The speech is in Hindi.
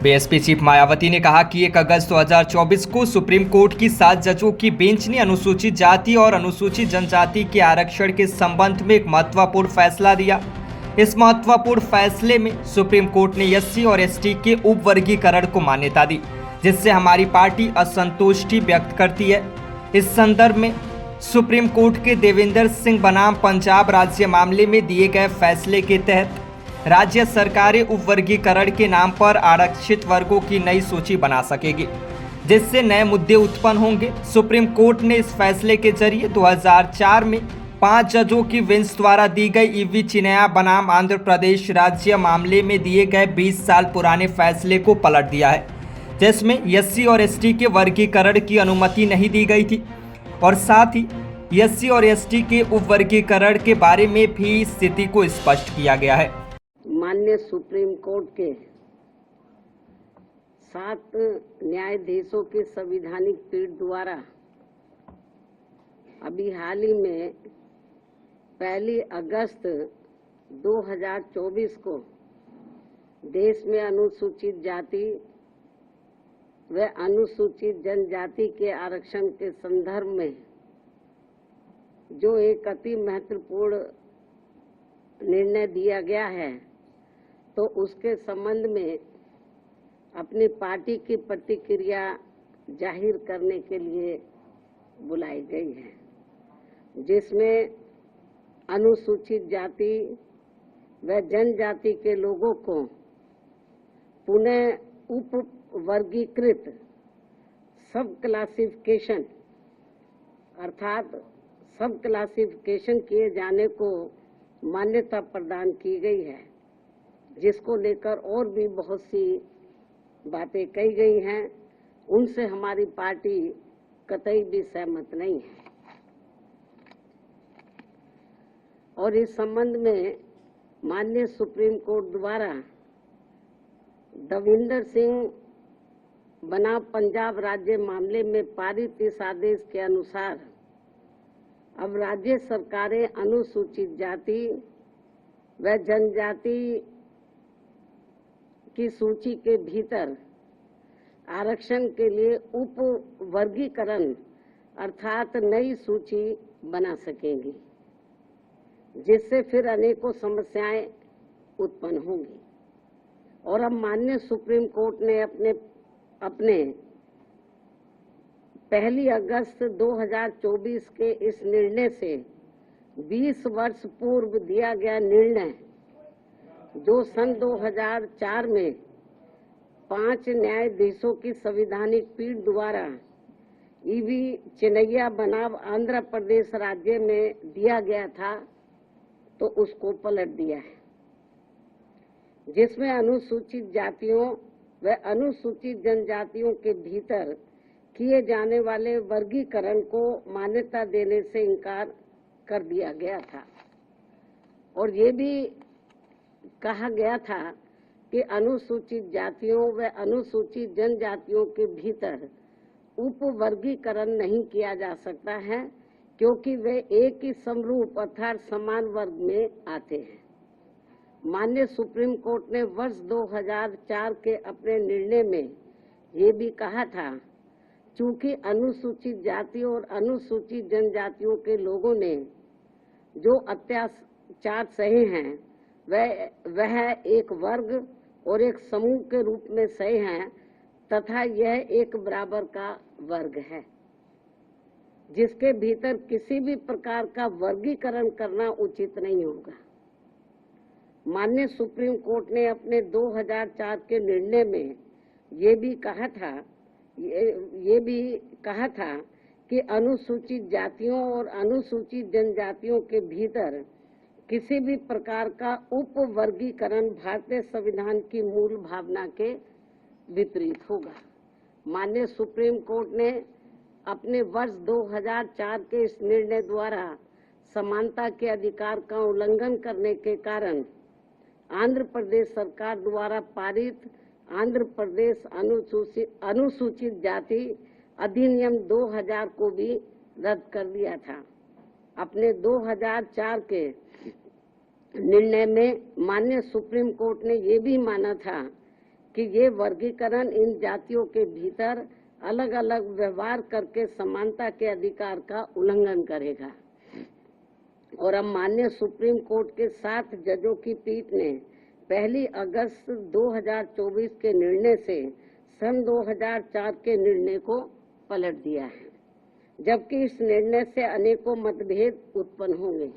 बीएसपी चीफ मायावती ने कहा कि 1 अगस्त 2024 को सुप्रीम कोर्ट की 7 जजों की बेंच ने अनुसूचित जाति और अनुसूचित जनजाति के आरक्षण के संबंध में एक महत्वपूर्ण फैसला दिया। इस महत्वपूर्ण फैसले में सुप्रीम कोर्ट ने एससी और एसटी के उप वर्गीकरण को मान्यता दी, जिससे हमारी पार्टी असंतुष्टि व्यक्त करती है। इस संदर्भ में सुप्रीम कोर्ट के देवेंद्र सिंह बनाम पंजाब राज्य मामले में दिए गए फैसले के तहत राज्य सरकारें उप वर्गीकरण के नाम पर आरक्षित वर्गों की नई सूची बना सकेगी, जिससे नए मुद्दे उत्पन्न होंगे। सुप्रीम कोर्ट ने इस फैसले के जरिए 2004 में 5 जजों की बेंच द्वारा दी गई ईवी चिन्नैया बनाम आंध्र प्रदेश राज्य मामले में दिए गए 20 साल पुराने फैसले को पलट दिया है, जिसमें एससी और एसटी के वर्गीकरण की अनुमति नहीं दी गई थी और साथ ही एससी और एसटी के उप वर्गीकरण के बारे में भी स्थिति को स्पष्ट किया गया है। माननीय सुप्रीम कोर्ट के 7 न्यायाधीशों की संवैधानिक पीठ द्वारा अभी हाल ही में 1 अगस्त 2024 को देश में अनुसूचित जाति व अनुसूचित जनजाति के आरक्षण के संदर्भ में जो एक अति महत्वपूर्ण निर्णय दिया गया है, तो उसके संबंध में अपनी पार्टी की प्रतिक्रिया जाहिर करने के लिए बुलाई गई है, जिसमें अनुसूचित जाति व जनजाति के लोगों को पुनः उप वर्गीकृत सब क्लासिफिकेशन अर्थात सब क्लासिफिकेशन किए जाने को मान्यता प्रदान की गई है, जिसको लेकर और भी बहुत सी बातें कही गई हैं। उनसे हमारी पार्टी कतई भी सहमत नहीं है और इस संबंध में माननीय सुप्रीम कोर्ट द्वारा देवेंद्र सिंह बनाम पंजाब राज्य मामले में पारित इस आदेश के अनुसार अब राज्य सरकारें अनुसूचित जाति व जनजाति की सूची के भीतर आरक्षण के लिए उप वर्गीकरण अर्थात नई सूची बना सकेंगी, जिससे फिर अनेकों समस्याएं उत्पन्न होंगी। और अब माननीय सुप्रीम कोर्ट ने अपने 1 अगस्त 2024 के इस निर्णय से 20 वर्ष पूर्व दिया गया निर्णय, जो सन 2004 में 5 न्यायाधीशों की संवैधानिक पीठ द्वारा ईवी चिन्नैया बनाम आंध्र प्रदेश राज्य में दिया गया था, तो उसको पलट दिया है, जिसमें अनुसूचित जातियों व अनुसूचित जनजातियों के भीतर किए जाने वाले वर्गीकरण को मान्यता देने से इनकार कर दिया गया था और ये भी कहा गया था कि अनुसूचित जातियों व अनुसूचित जनजातियों के भीतर उप वर्गीकरण नहीं किया जा सकता है, क्योंकि वे एक ही समरूप अर्थात समान वर्ग में आते हैं। माननीय सुप्रीम कोर्ट ने वर्ष 2004 के अपने निर्णय में ये भी कहा था, चूंकि अनुसूचित जाति और अनुसूचित जनजातियों के लोगों ने जो अत्याचार सहे हैं वह एक वर्ग और एक समूह के रूप में सहे हैं तथा यह एक बराबर का वर्ग है, जिसके भीतर किसी भी प्रकार का वर्गीकरण करना उचित नहीं होगा। माननीय सुप्रीम कोर्ट ने अपने 2004 के निर्णय में ये भी कहा था कि अनुसूचित जातियों और अनुसूचित जनजातियों के भीतर किसी भी प्रकार का उप वर्गीकरण भारतीय संविधान की मूल भावना के विपरीत होगा। माननीय सुप्रीम कोर्ट ने अपने वर्ष 2004 के इस निर्णय द्वारा समानता के अधिकार का उल्लंघन करने के कारण आंध्र प्रदेश सरकार द्वारा पारित आंध्र प्रदेश अनुसूचित जाति अधिनियम 2000 को भी रद्द कर दिया था। अपने 2004 के निर्णय में माननीय सुप्रीम कोर्ट ने ये भी माना था कि ये वर्गीकरण इन जातियों के भीतर अलग अलग व्यवहार करके समानता के अधिकार का उल्लंघन करेगा। और अब माननीय सुप्रीम कोर्ट के 7 जजों की पीठ ने 1 अगस्त 2024 के निर्णय से सन 2004 के निर्णय को पलट दिया है, जबकि इस निर्णय से अनेकों मतभेद उत्पन्न होंगे।